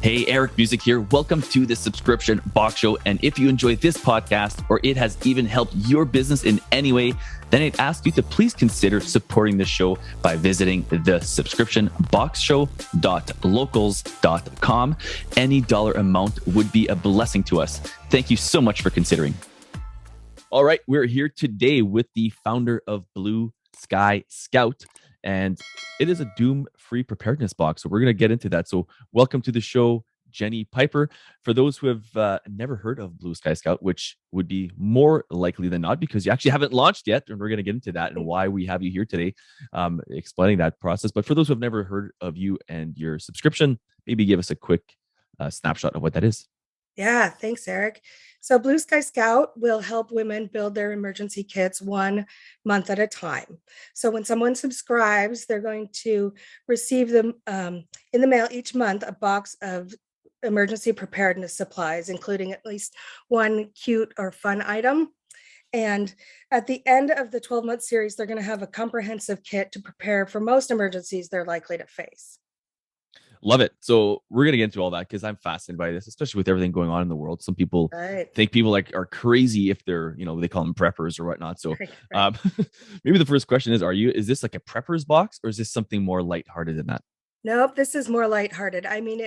Hey, Eric Music here. Welcome to the Subscription Box Show. And if you enjoy this podcast or it has even helped your business in any way, then I'd ask you to please consider supporting the show by visiting the subscriptionboxshow.locals.com. Any dollar amount would be a blessing to us. Thank you so much for considering. All right, we're here today with the founder of Blue Sky Scout, and it is a doom-free preparedness box. So we're going to get into that. So welcome to the show, Jenny Piper. For those who have never heard of Blue Sky Scout, which would be more likely than not because you actually haven't launched yet, and we're going to get into that and why we have you here today, explaining that process. But for those who have never heard of you and your subscription, maybe give us a quick snapshot of what that is. Yeah, thanks, Eric. So Blue Sky Scout will help women build their emergency kits 1 month at a time. So when someone subscribes, they're going to receive them in the mail each month, a box of emergency preparedness supplies, including at least one cute or fun item. And at the end of the 12-month series, they're going to have a comprehensive kit to prepare for most emergencies they're likely to face. Love it. So we're going to get into all that because I'm fascinated by this, especially with everything going on in the world. Some people think people are crazy if they're, they call them preppers or whatnot. So maybe the first question is this like a prepper's box or is this something more lighthearted than that? Nope, this is more lighthearted. I mean,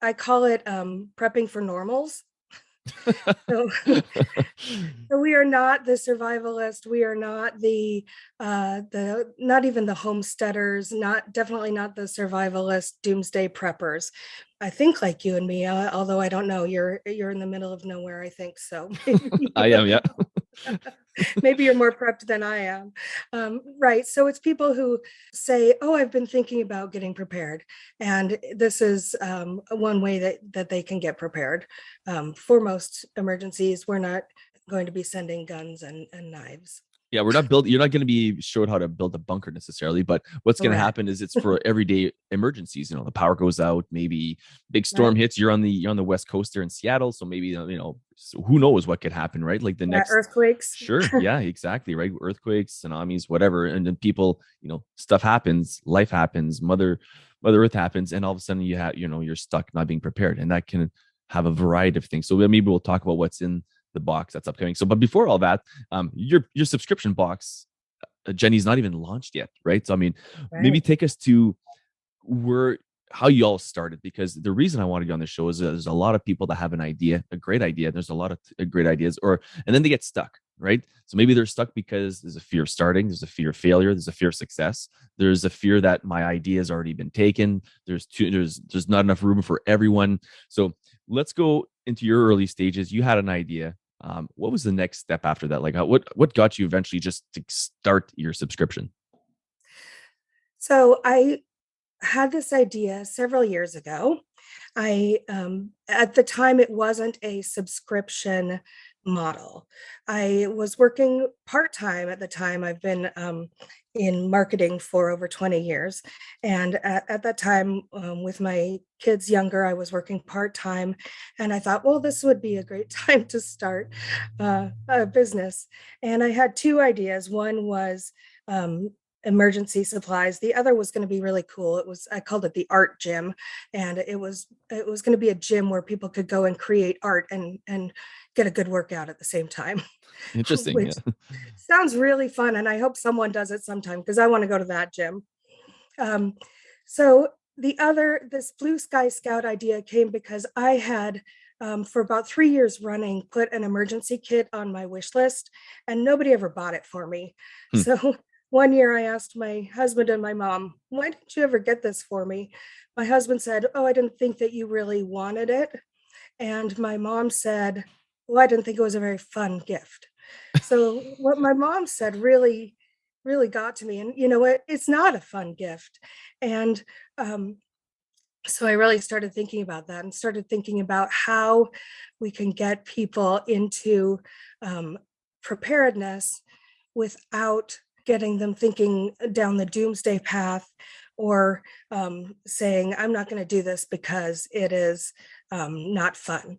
I call it prepping for normals. So, so we are not the survivalist. We are not the not even the homesteaders. Definitely not the survivalist doomsday preppers. I think like you and me, although I don't know. You're in the middle of nowhere. I think so. I am, yeah. Maybe you're more prepped than I am. Right. So it's people who say, oh, I've been thinking about getting prepared. And this is one way that they can get prepared. For most emergencies, we're not going to be sending guns and knives. Yeah, you're not going to be showed how to build a bunker necessarily, but what's going to happen is it's for everyday emergencies. The power goes out, maybe big storm hits. You're on the West Coast there in Seattle. So maybe, so who knows what could happen, right? Like the next earthquakes. Sure. Yeah, exactly. Right. Earthquakes, tsunamis, whatever. And then people, stuff happens, life happens, Mother Earth happens. And all of a sudden you're stuck not being prepared. And that can have a variety of things. So maybe we'll talk about what's in the box that's upcoming. So, but before all that, your subscription box, Jenny's not even launched yet, right? So, maybe take us to how you all started, because the reason I wanted you on the show is there's a lot of people that have an idea, a great idea. There's a lot of great ideas, and then they get stuck, right? So maybe they're stuck because there's a fear of starting, there's a fear of failure, there's a fear of success, there's a fear that my idea has already been taken. There's not enough room for everyone. So let's go into your early stages. You had an idea. What was the next step after that? Like, what got you eventually just to start your subscription? So I had this idea several years ago. At the time, it wasn't a subscription model. I was working part-time at the time. I've been in marketing for over 20 years. And at that time, with my kids younger, I was working part-time. And I thought, well, this would be a great time to start a business. And I had two ideas. One was emergency supplies. The other was going to be really cool. I called it the art gym, and it was going to be a gym where people could go and create art and get a good workout at the same time. Interesting. Which sounds really fun, and I hope someone does it sometime because I want to go to that gym. So this Blue Sky Scout idea came because I had for about 3 years running put an emergency kit on my wish list, and nobody ever bought it for me. So one year I asked my husband and my mom, why didn't you ever get this for me? My husband said, oh, I didn't think that you really wanted it. And my mom said, well, I didn't think it was a very fun gift. So what my mom said really, really got to me. And you know what? It's not a fun gift. And so I really started thinking about that and started thinking about how we can get people into preparedness without getting them thinking down the doomsday path or saying, I'm not going to do this because it is not fun.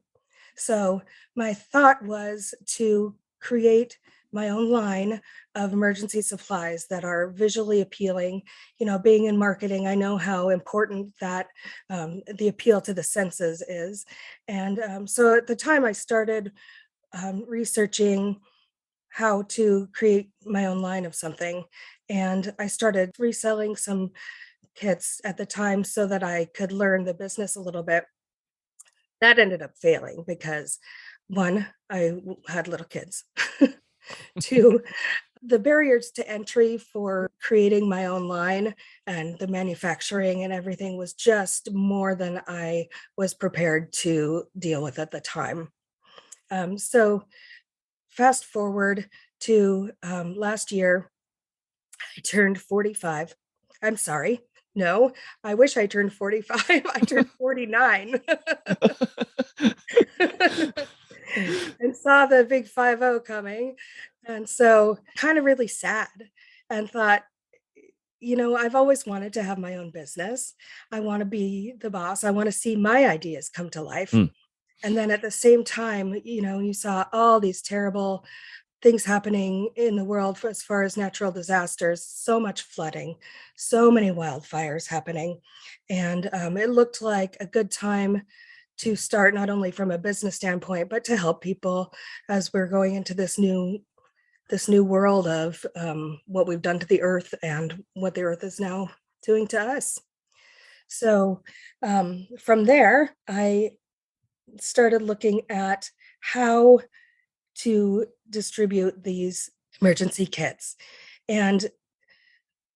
So my thought was to create my own line of emergency supplies that are visually appealing. Being in marketing, I know how important that the appeal to the senses is. And so at the time I started researching how to create my own line of something. And I started reselling some kits at the time so that I could learn the business a little bit. That ended up failing because one, had little kids. Two, the barriers to entry for creating my own line and the manufacturing and everything was just more than I was prepared to deal with at the time. So fast forward to last year, I turned 45. I'm sorry. No, I wish I turned 45. I turned 49 and saw the big 50 coming. And so kind of really sad and thought, I've always wanted to have my own business. I want to be the boss. I want to see my ideas come to life. Hmm. And then at the same time, you saw all these terrible things happening in the world as far as natural disasters, so much flooding, so many wildfires happening. And it looked like a good time to start, not only from a business standpoint, but to help people as we're going into this new world of what we've done to the earth and what the earth is now doing to us. So from there, I started looking at how to distribute these emergency kits. And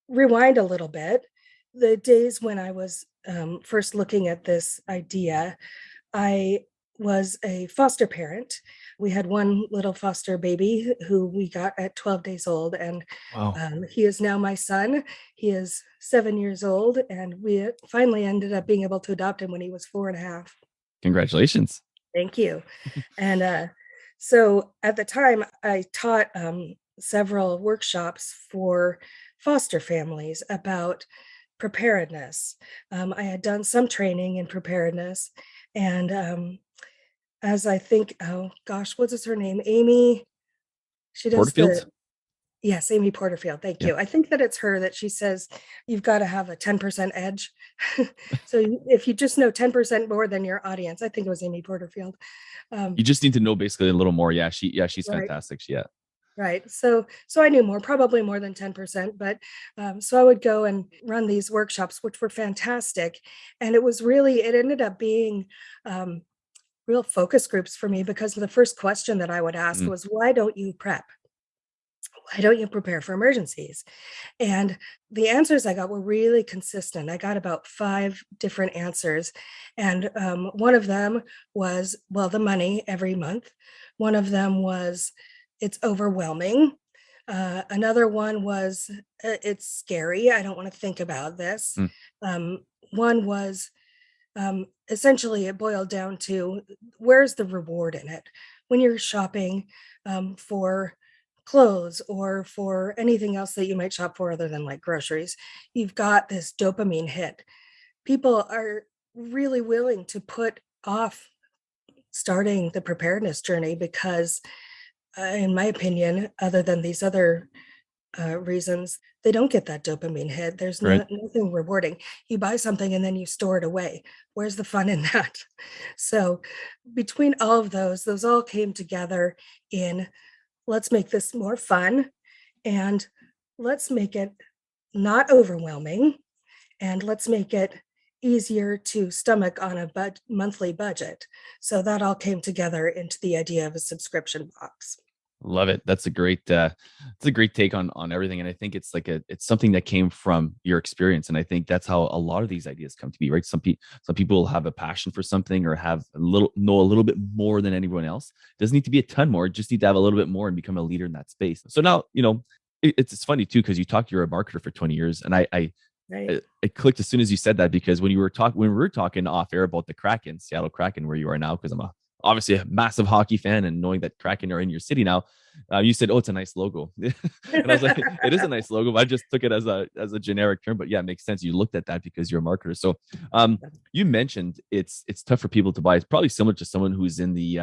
rewind a little bit, the days when I was first looking at this idea, I was a foster parent. We had one little foster baby who we got at 12 days old, and Wow. he is now my son. He is 7 years old, and we finally ended up being able to adopt him when he was 4.5. Congratulations. Thank you. And so at the time, I taught several workshops for foster families about preparedness. I had done some training in preparedness. And as I think, oh gosh, what is her name? Amy. She does Porterfield? yes, Amy Porterfield. Thank Yeah. you. I think that it's her that she says you've got to have a 10% edge. So if you just know 10% more than your audience, I think it was Amy Porterfield. Um, You just need to know basically a little more. She's right. fantastic. Yeah. Right. So I knew more, probably more than 10%, but so I would go and run these workshops, which were fantastic. And it ended up being um, real focus groups for me because the first question that I would ask Mm. was, why don't you prep? Why don't you prepare for emergencies? And the answers I got were really consistent. I got about 5 different answers. And one of them was, well, the money every month. One of them was, it's overwhelming. Another one was, it's scary. I don't want to think about this. Mm. Um, One was, essentially, it boiled down to where's the reward in it? When you're shopping for clothes or for anything else that you might shop for other than like groceries, you've got this dopamine hit. People are really willing to put off starting the preparedness journey because, in my opinion, other than these other reasons, they don't get that dopamine hit. There's Right. nothing rewarding. You buy something and then you store it away. Where's the fun in that? So, between all of those all came together in, let's make this more fun and let's make it not overwhelming and let's make it easier to stomach on a monthly budget. So that all came together into the idea of a subscription box. Love it. It's a great take on everything. And I think it's something that came from your experience. And I think that's how a lot of these ideas come to be, right? Some people have a passion for something or know a little bit more than anyone else. It doesn't need to be a ton more, just need to have a little bit more and become a leader in that space. So now, it's funny too, because you talked, you're a marketer for 20 years. And Right. it clicked as soon as you said that, because when we were talking off air about the Kraken, Seattle Kraken, where you are now, because obviously a massive hockey fan, and knowing that Kraken are in your city now, you said, "Oh, it's a nice logo," and I was like, "It is a nice logo." But I just took it as a generic term, but yeah, it makes sense. You looked at that because you're a marketer. So, you mentioned it's tough for people to buy. It's probably similar to someone who's in the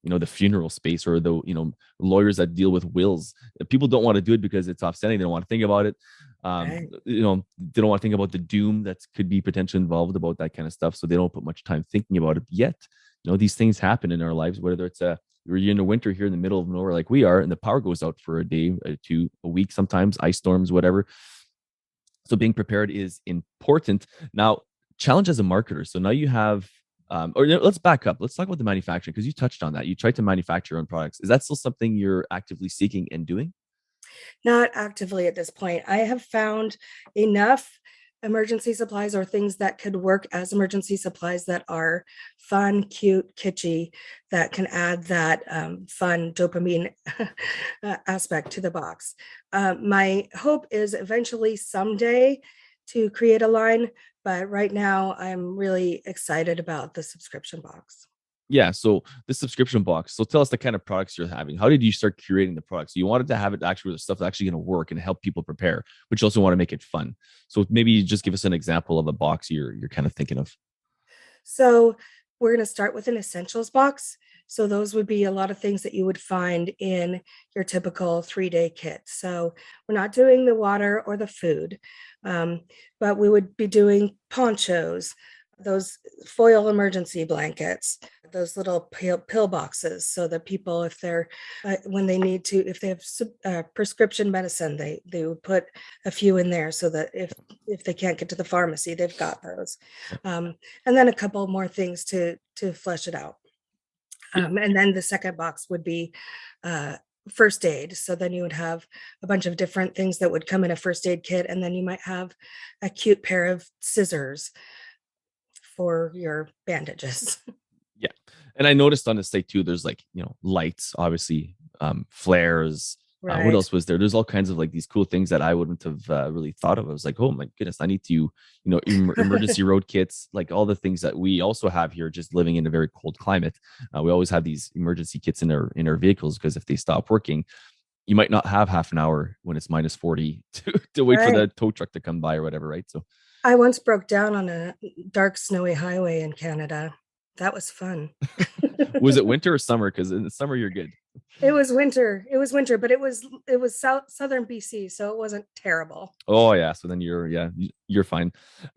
the funeral space, or the lawyers that deal with wills. People don't want to do it because it's offsetting. They don't want to think about it. Right. They don't want to think about the doom that could be potentially involved about that kind of stuff, so they don't put much time thinking about it. Yet these things happen in our lives, whether it's you're in the winter here in the middle of nowhere like we are, and the power goes out for a day, two, a week, sometimes ice storms, whatever. So being prepared is important. Now, challenge as a marketer. So now you have, or let's back up. Let's talk about the manufacturing, because you touched on that. You tried to manufacture your own products. Is that still something you're actively seeking and doing? Not actively at this point. I have found enough emergency supplies or things that could work as emergency supplies that are fun, cute, kitschy, that can add that fun dopamine aspect to the box. My hope is eventually someday to create a line, but right now I'm really excited about the subscription box. Yeah. So the subscription box. So tell us the kind of products you're having. How did you start curating the products? So you wanted to have it actually with stuff that's actually going to work and help people prepare, but you also want to make it fun. So maybe you just give us an example of a box you're kind of thinking of. So we're going to start with an essentials box. So those would be a lot of things that you would find in your typical 3-day kit. So we're not doing the water or the food, um, but we would be doing ponchos, those foil emergency blankets, those little pill boxes, so that people, if they're when they need to, if they have prescription medicine, they would put a few in there, so that if they can't get to the pharmacy, they've got those, um, and then a couple more things to flesh it out. And then the second box would be uh, first aid. So then you would have a bunch of different things that would come in a first aid kit, and then you might have a cute pair of scissors for your bandages. Yeah. And I noticed on the site too, there's like, lights, obviously, flares. What Right. else was there? There's all kinds of like these cool things that I wouldn't have really thought of. I was like, oh my goodness, I need to, emergency road kits, like all the things that we also have here, just living in a very cold climate. We always have these emergency kits in our vehicles, because if they stop working, you might not have half an hour when it's minus 40 to wait for Right. the tow truck to come by or whatever, right? So I once broke down on a dark, snowy highway in Canada. That was fun. was it winter or summer? Because in the summer you're good. It was winter. It was winter, but it was southern BC, so it wasn't terrible. Oh yeah, so then you're fine.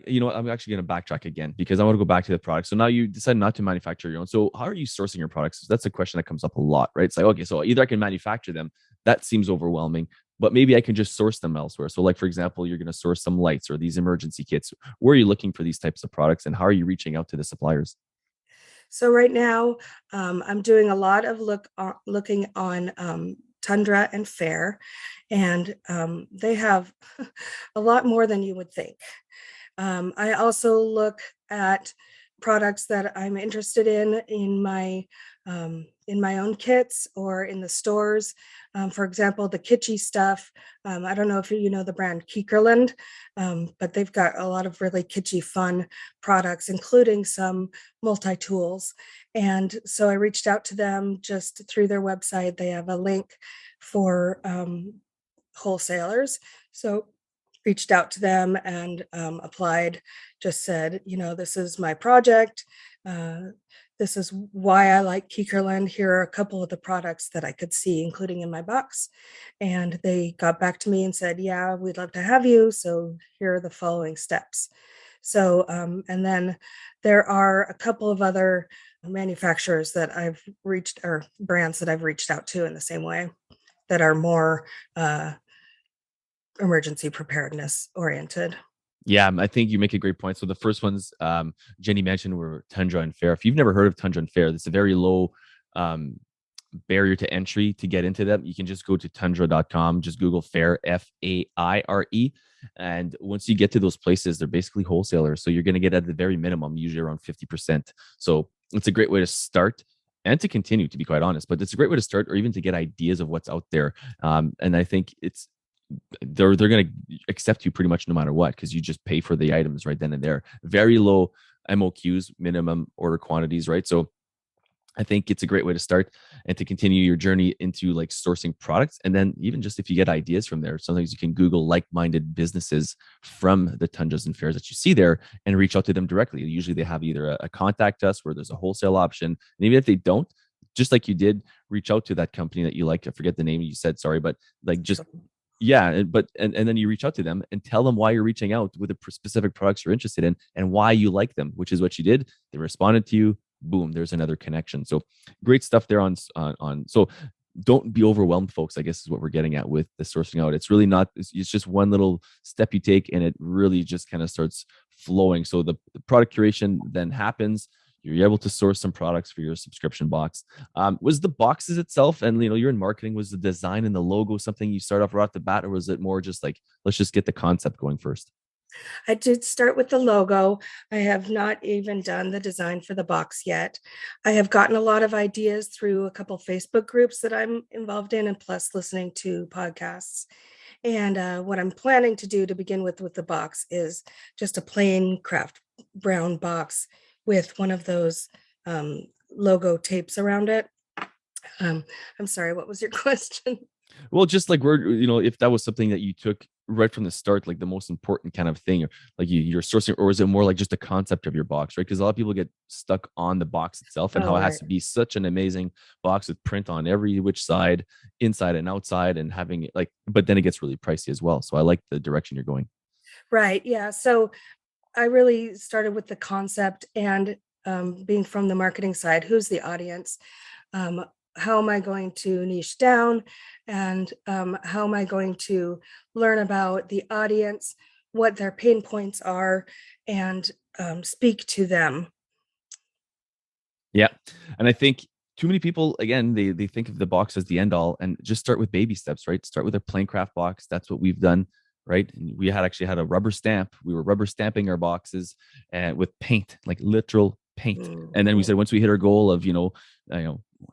You know what? I'm actually going to backtrack again, because I want to go back to the product. So now you decide not to manufacture your own. So how are you sourcing your products? That's a question that comes up a lot, right? It's like, okay, so either I can manufacture them. That seems overwhelming, but maybe I can just source them elsewhere. So like, for example, you're going to source some lights or these emergency kits. Where are you looking for these types of products, and how are you reaching out to the suppliers? So right now, I'm doing a lot of looking on Tundra and Fair, and they have a lot more than you would think. I also look at products that I'm interested in my own kits or in the stores. For example, the kitschy stuff. I don't know if you know the brand Kiekerland, but they've got a lot of really kitschy, fun products, including some multi-tools. And so I reached out to them just through their website. They have a link for wholesalers. So reached out to them and applied, just said, this is my project. Uh, this is why I like Kiekerland. Here are a couple of the products that I could see, including in my box. And they got back to me and said, yeah, we'd love to have you. So here are the following steps. So, and then there are a couple of other manufacturers that I've reached, or brands that I've reached out to in the same way, that are more emergency preparedness oriented. Yeah, I think you make a great point. So the first ones Jenny mentioned were Tundra and Fair. If you've never heard of Tundra and Fair, it's a very low um, barrier to entry to get into them. You can just go to tundra.com, just Google Fair, Faire. And once you get to those places, they're basically wholesalers. So you're going to get at the very minimum, usually around 50%. So it's a great way to start and to continue, to be quite honest. But it's a great way to start, or even to get ideas of what's out there. And I think they're going to accept you pretty much no matter what, because you just pay for the items right then and there. Very low MOQs, minimum order quantities, right? So I think it's a great way to start and to continue your journey into like sourcing products. And then even just if you get ideas from there, sometimes you can Google like-minded businesses from the Tundras and Fairs that you see there and reach out to them directly. Usually they have either a contact us where there's a wholesale option. And even if they don't, just like you did, reach out to that company that you like. I forget the name you said, sorry, but like just Sure. yeah, and then you reach out to them and tell them why you're reaching out with the specific products you're interested in and why you like them, which is what you did. They responded to you. Boom, there's another connection. So great stuff there on. So don't be overwhelmed, folks. I guess is what we're getting at with the sourcing out. It's really not. It's just one little step you take, and it really just kind of starts flowing. So the product curation then happens. You're able to source some products for your subscription box. Was the boxes itself, and you're in marketing, was the design and the logo something you start off right off the bat, or was it more just like let's just get the concept going first? I did start with the logo. I have not even done the design for the box yet. I have gotten a lot of ideas through a couple Facebook groups that I'm involved in, and plus listening to podcasts. And what I'm planning to do to begin with the box is just a plain craft brown box with one of those logo tapes around it. Um, I'm sorry, what was your question? Well, just like if that was something that you took right from the start, like the most important kind of thing, or like you're sourcing, or is it more like just the concept of your box, right? Because a lot of people get stuck on the box itself and how Oh, it has right. to be such an amazing box with print on every which side, inside and outside, and having it like, but then it gets really pricey as well. So I like the direction you're going. Right. Yeah. So I really started with the concept and being from the marketing side, who's the audience? Um, how am I going to niche down? And how am I going to learn about the audience, what their pain points are, and speak to them? Yeah. And I think too many people, again, they think of the box as the end all, and just start with baby steps, right? Start with a plain craft box. That's what we've done, right? And we had actually had a rubber stamp. We were rubber stamping our boxes and with paint, like literal paint. And then we Mhm. said, once we hit our goal of,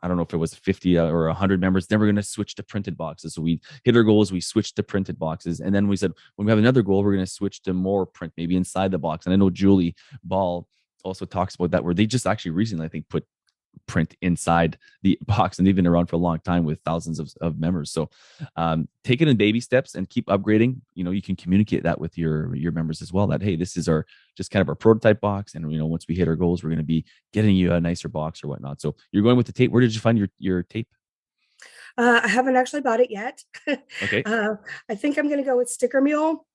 I don't know if it was 50 or 100 members, then we're going to switch to printed boxes. So we hit our goals, we switched to printed boxes. And then we said, when we have another goal, we're going to switch to more print, maybe inside the box. And I know Julie Ball also talks about that, where they just actually recently, I think, put print inside the box, and they've been around for a long time with thousands of members. So take it in baby steps and keep upgrading. You can communicate that with your members as well, that hey, this is our just kind of our prototype box, and once we hit our goals, we're going to be getting you a nicer box or whatnot. So you're going with the tape. Where did you find your tape? I haven't actually bought it yet. Okay. uh, I think I'm going to go with Sticker Mule.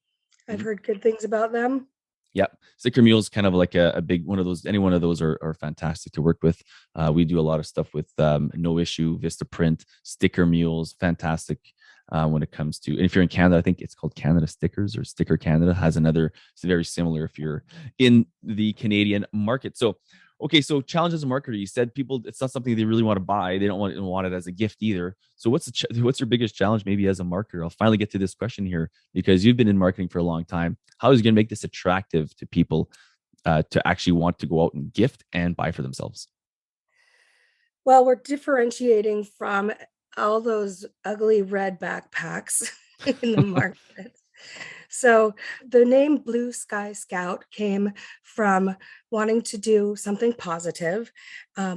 I've Mhm. heard good things about them. Yeah, sticker mule is kind of like a big one of those. Any one of those are fantastic to work with. We do a lot of stuff with No Issue, Vista Print, sticker mules, fantastic when it comes to. And if you're in Canada, I think it's called Canada Stickers, or Sticker Canada has another. It's very similar if you're in the Canadian market. So okay, so challenge as a marketer, you said people, it's not something they really want to buy. They don't want it as a gift either. So what's your biggest challenge maybe as a marketer? I'll finally get to this question here, because you've been in marketing for a long time. How is you going to make this attractive to people to actually want to go out and gift and buy for themselves? Well, we're differentiating from all those ugly red backpacks in the market. So the name Blue Sky Scout came from wanting to do something positive.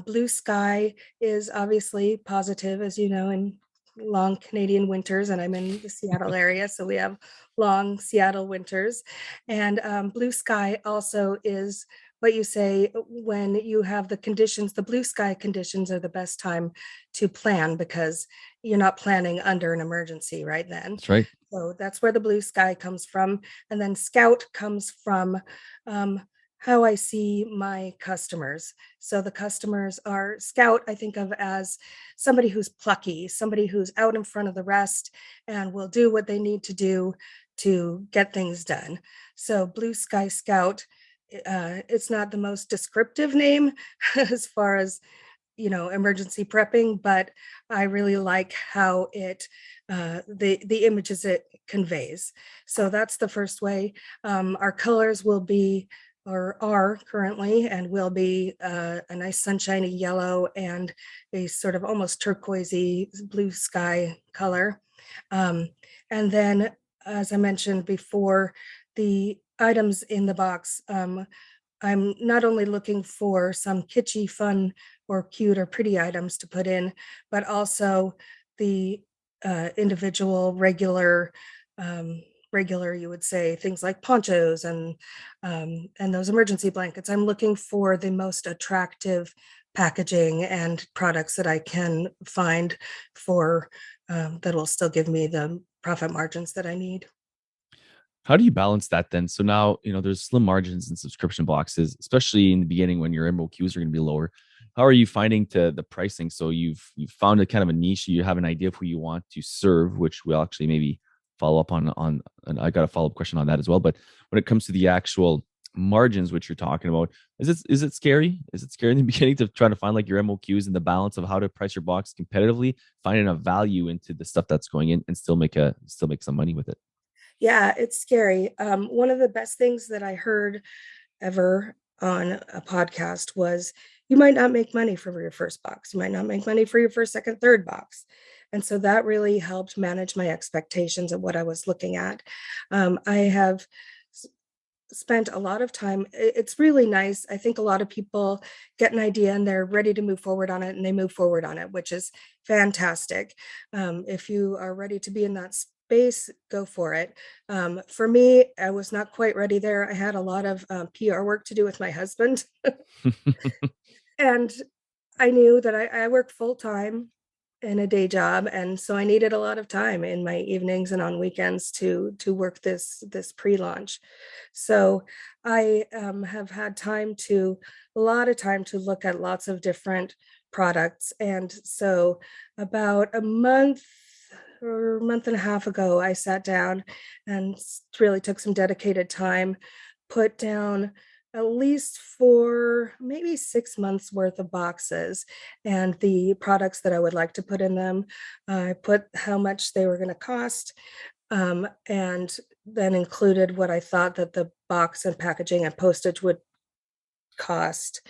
Blue sky is obviously positive, as you know, in long Canadian winters, and I'm in the Seattle area, so we have long Seattle winters. And blue sky also is what you say when you have the conditions. The blue sky conditions are the best time to plan, because you're not planning under an emergency right then. That's right. So that's where the blue sky comes from. And then scout comes from um, how I see my customers. So the customers are scout, I think of as somebody who's plucky, somebody who's out in front of the rest and will do what they need to do to get things done. So blue sky scout, it's not the most descriptive name as far as emergency prepping, but I really like how it the images it conveys. So that's the first way. Our colors will be, or are currently, and will be a nice sunshiny yellow and a sort of almost turquoisey blue sky color. um, and then, as I mentioned before, the items in the box, I'm not only looking for some kitschy, fun, or cute or pretty items to put in, but also the individual um, regular, you would say, things like ponchos and those emergency blankets. I'm looking for the most attractive packaging and products that I can find for that will still give me the profit margins that I need. How do you balance that then? So now, there's slim margins in subscription boxes, especially in the beginning when your MOQs are going to be lower. How are you finding the pricing? So you've found a kind of a niche, you have an idea of who you want to serve, which we'll actually maybe follow up on, and I got a follow-up question on that as well. But when it comes to the actual margins, which you're talking about, is it scary? Is it scary in the beginning to try to find like your MOQs and the balance of how to price your box competitively, finding a value into the stuff that's going in and still make some money with it? Yeah, it's scary. One of the best things that I heard ever on a podcast was you might not make money for your first box. You might not make money for your first, second, third box. And so that really helped manage my expectations of what I was looking at. I have spent a lot of time. It's really nice. I think a lot of people get an idea and they're ready to move forward on it and they move forward on it, which is fantastic. If you are ready to be in that space, go for it. For me, I was not quite ready there. I had a lot of PR work to do with my husband, and I knew that I work full time in a day job, and so I needed a lot of time in my evenings and on weekends to work this pre-launch. So I have had a lot of time to look at lots of different products, and so about a month or a month and a half ago, I sat down and really took some dedicated time, put down at least for maybe 6 months worth of boxes and the products that I would like to put in them. I put how much they were going to cost, and then included what I thought that the box and packaging and postage would cost,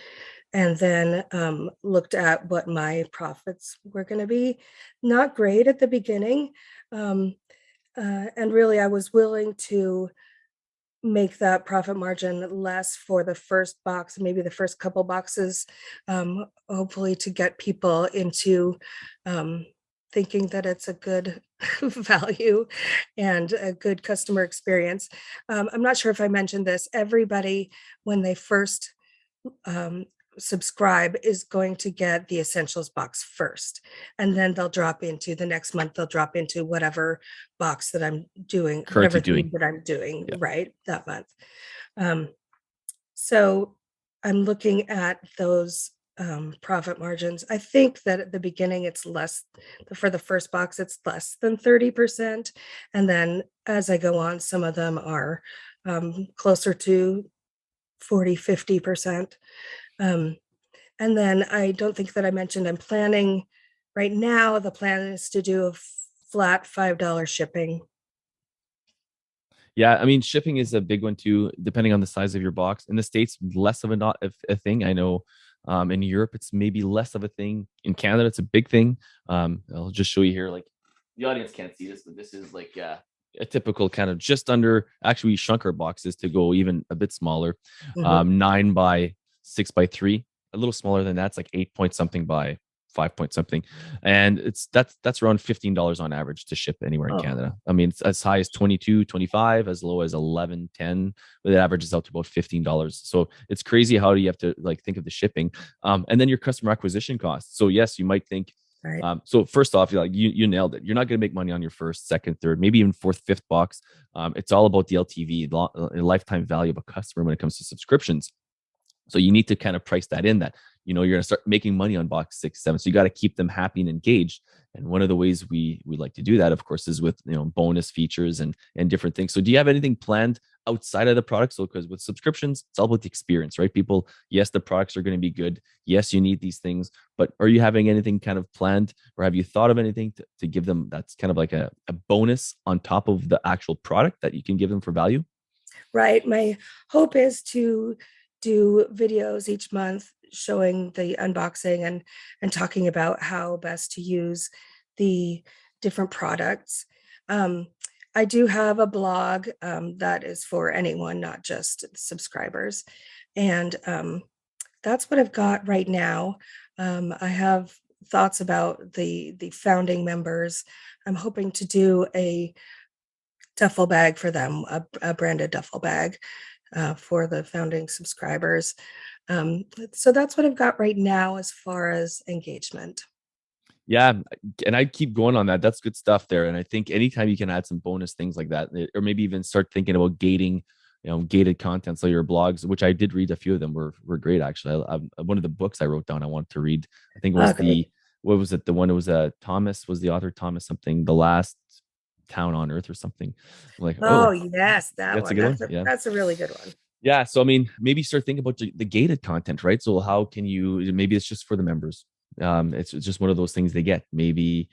and then looked at what my profits were going to be. Not great at the beginning. Um, and really, I was willing to make that profit margin less for the first box, maybe the first couple boxes, hopefully to get people into um, thinking that it's a good value and a good customer experience. I'm not sure if I mentioned this. Everybody, when they first um, subscribe, is going to get the essentials box first, and then they'll drop into the next month, they'll drop into whatever box that I'm doing, Currently whatever thing doing. that I'm doing Yeah. right that month. um, so I'm looking at those profit margins. I think that at the beginning it's less, for the first box it's less than 30%, and then as I go on, some of them are closer to 40-50%. um, and then I don't think that I mentioned I'm planning right now. The plan is to do a flat $5 shipping. Yeah, I mean, shipping is a big one too, depending on the size of your box. In the States, less of a not a thing. I know in Europe, it's maybe less of a thing. In Canada, it's a big thing. I'll just show you here. Like the audience can't see this, but this is like a typical kind of just under. Actually, we shrunk our boxes to go even a bit smaller, Mhm. 9 by 6 by 3. A little smaller than that. It's like 8 point something by 5 point something, and that's around $15 on average to ship anywhere in Oh, Canada. I mean, it's as high as 22, 25, as low as 11, 10, but it averages out to about $15. So it's crazy how you have to like think of the shipping, and then your customer acquisition costs. So yes, you might think. right. So first off, you nailed it. You're not going to make money on your first, second, third, maybe even fourth, fifth box. It's all about the LTV, lifetime value of a customer when it comes to subscriptions. So you need to kind of price that in, that you're going to start making money on box 6, 7. So you got to keep them happy and engaged. And one of the ways we like to do that, of course, is with bonus features and different things. So do you have anything planned outside of the product? So because with subscriptions, it's all about the experience, right? People, yes, the products are going to be good. Yes, you need these things, but are you having anything kind of planned, or have you thought of anything to give them that's kind of like a bonus on top of the actual product that you can give them for value? Right. My hope is to do videos each month showing the unboxing and talking about how best to use the different products. Um, I do have a blog that is for anyone, not just subscribers, and that's what I've got right now. I have thoughts about the founding members. I'm hoping to do a duffel bag for them, a branded duffel bag for the founding subscribers. So that's what I've got right now as far as engagement. Yeah, and I keep going on that. That's good stuff there. And I think anytime you can add some bonus things like that, or maybe even start thinking about gating, gated content. So your blogs, which I did read a few of them, were great actually. One of the books I wrote down I wanted to read. I think it was Great. what was it? The one it was Thomas was the author, Thomas something, the last town on earth or something. I'm like, Oh oh, yes, that that's a one. good one. Yeah. That's a really good one. Yeah. So, I mean, maybe start thinking about the gated content, right? So, how can you, maybe it's just for the members. It's just one of those things they get. Maybe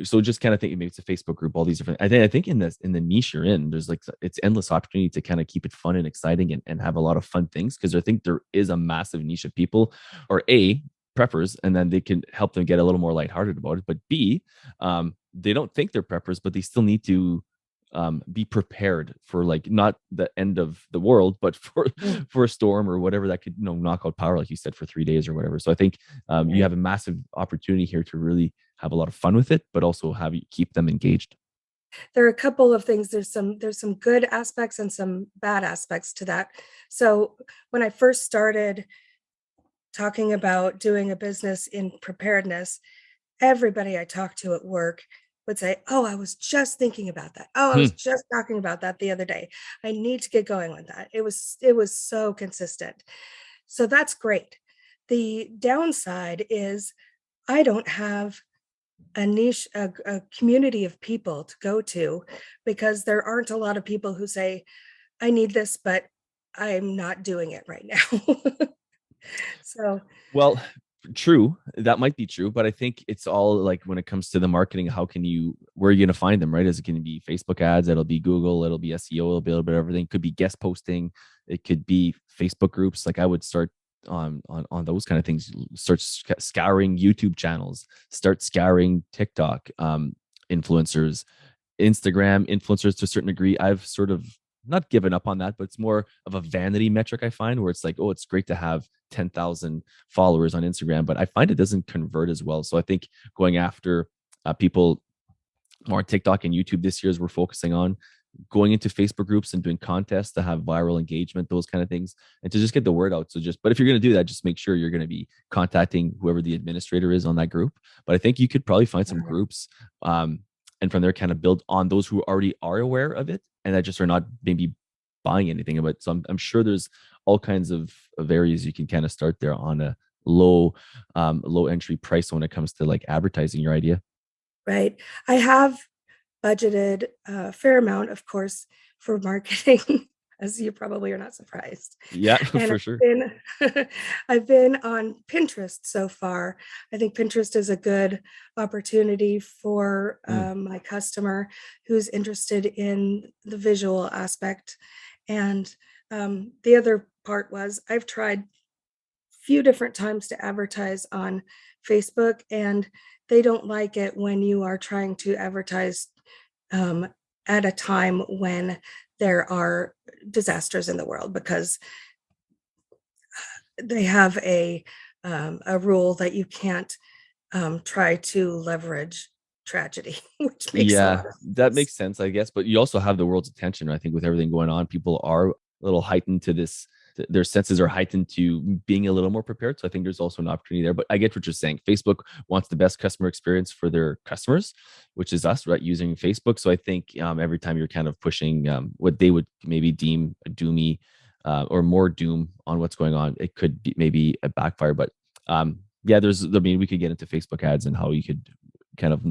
so just kind of think maybe it's a Facebook group, all these different. I think in the niche you're in, there's like it's endless opportunity to kind of keep it fun and exciting and have a lot of fun things because I think there is a massive niche of people, or A, preppers, and then they can help them get a little more lighthearted about it. But B, they don't think they're preppers, but they still need to be prepared for like not the end of the world, but for Mm, for a storm or whatever that could knock out power, like you said, for 3 days or whatever. So I think you right. have a massive opportunity here to really have a lot of fun with it, but also have you keep them engaged. There are a couple of things. There's some good aspects and some bad aspects to that. So when I first started talking about doing a business in preparedness, everybody I talked to at work would say, "Oh, I was just thinking about that. Oh, I was Hmm. just talking about that the other day. I need to get going with that." It was so consistent. So that's great. The downside is I don't have a niche, a community of people to go to because there aren't a lot of people who say, "I need this, but I'm not doing it right now." So, Well, true. That might be true, but I think it's all like when it comes to the marketing, how can you, where are you going to find them, right? Is it going to be Facebook ads? It'll be Google, it'll be SEO, it'll be a little bit of everything. It could be guest posting. It could be Facebook groups. Like I would start on those kind of things, start scouring YouTube channels, start scouring TikTok influencers, Instagram influencers to a certain degree. I've sort of not given up on that, but it's more of a vanity metric I find where it's like, oh, it's great to have 10,000 followers on Instagram, but I find it doesn't convert as well. So I think going after people more on TikTok and YouTube this year as we're focusing on going into Facebook groups and doing contests to have viral engagement, those kind of things, and to just get the word out. So but if you're going to do that, just make sure you're going to be contacting whoever the administrator is on that group. But I think you could probably find some groups, and from there kind of build on those who already are aware of it and that just are not maybe buying anything of it. So I'm sure there's all kinds of areas you can kind of start there on a low entry price when it comes to like advertising your idea. right. I have budgeted a fair amount, of course, for marketing, as you probably are not surprised. Yeah, And for sure. I've been on Pinterest so far. I think Pinterest is a good opportunity for Mm. my customer who's interested in the visual aspect. And the other part was I've tried few different times to advertise on Facebook, and they don't like it when you are trying to advertise um, at a time when there are disasters in the world because they have a rule that you can't try to leverage tragedy, which makes a Yeah, lot of that sense. makes sense, I guess. But you also have the world's attention. I think with everything going on, people are a little heightened to this. Their senses are heightened to being a little more prepared. So I think there's also an opportunity there. But I get what you're saying. Facebook wants the best customer experience for their customers, which is us, right? Using Facebook. So I think every time you're kind of pushing what they would maybe deem a doomy or more doom on what's going on, it could be maybe a backfire. But yeah, I mean, we could get into Facebook ads and how you could kind of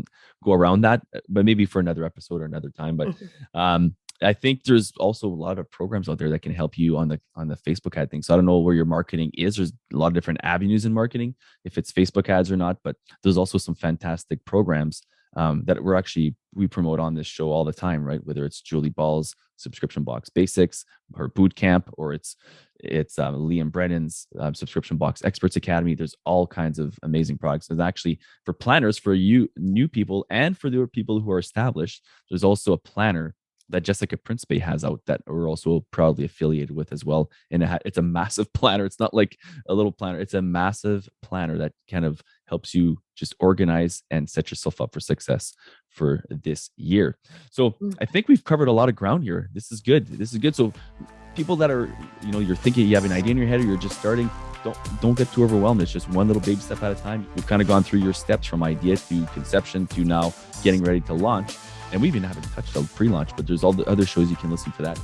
go around that, but maybe for another episode or another time. But Mhm. I think there's also a lot of programs out there that can help you on the Facebook ad thing. So I don't know where your marketing is. There's a lot of different avenues in marketing, if it's Facebook ads or not. But there's also some fantastic programs that we promote on this show all the time, right? Whether it's Julie Ball's subscription box basics, her boot camp, or it's Liam Brennan's subscription box experts academy. There's all kinds of amazing products. There's actually for planners, for you new people and for the people who are established, there's also a planner that Jessica Principe has out that we're also proudly affiliated with as well. And it's a massive planner. It's not like a little planner. It's a massive planner that kind of helps you just organize and set yourself up for success for this year. So I think we've covered a lot of ground here. This is good. This is good. So people that are, you're thinking, you have an idea in your head or you're just starting, don't get too overwhelmed. It's just one little baby step at a time. We've kind of gone through your steps from idea to conception to now getting ready to launch. And we even haven't touched on pre-launch, but there's all the other shows you can listen to that.